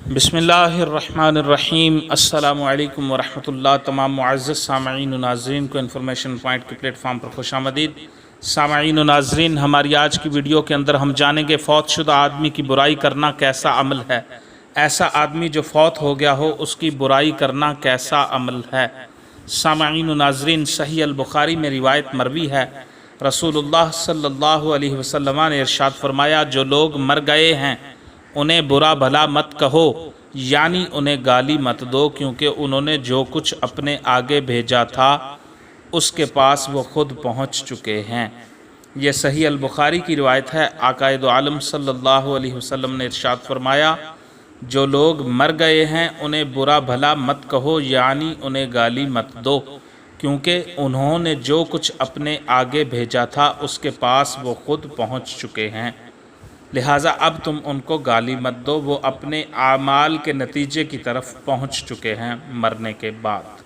बिस्मिल्लाहिर्रहमानिर्रहीम। अस्सलामु अलैकुम वरहमतुल्लाह। तमाम मुअज़्ज़ज़ सामईन व नाज़रीन को इन्फॉर्मेशन पॉइंट के प्लेटफॉर्म पर खुशामदीद। सामईन व नाज़रीन, हमारी आज की वीडियो के अंदर हम जानेंगे फ़ौतशुदा आदमी की बुराई करना कैसा अमल है। ऐसा आदमी जो फ़ौत हो गया हो उसकी बुराई करना कैसा अमल है। सामईन व नाज़रीन, सही अल बुखारी में रिवायत मरवी है, रसूलुल्लाह सल्लल्लाहु अलैहि वसल्लम ने इरशाद फरमाया, जो लोग मर गए हैं उन्हें बुरा भला मत कहो, यानी उन्हें गाली मत दो, क्योंकि उन्होंने जो कुछ अपने आगे भेजा था उसके पास वो खुद पहुँच चुके हैं। ये सही अल बुखारी की रिवायत है। आकाए दो आलम सल्लल्लाहु अलैहि वसल्लम ने इरशाद फरमाया, जो लोग मर गए हैं उन्हें बुरा भला मत कहो, यानी उन्हें गाली मत दो, क्योंकि उन्होंने जो कुछ अपने आगे भेजा था उसके पास वो खुद पहुँच चुके हैं। लिहाजा अब तुम उनको गाली मत दो, वो अपने आमाल के नतीजे की तरफ पहुँच चुके हैं मरने के बाद।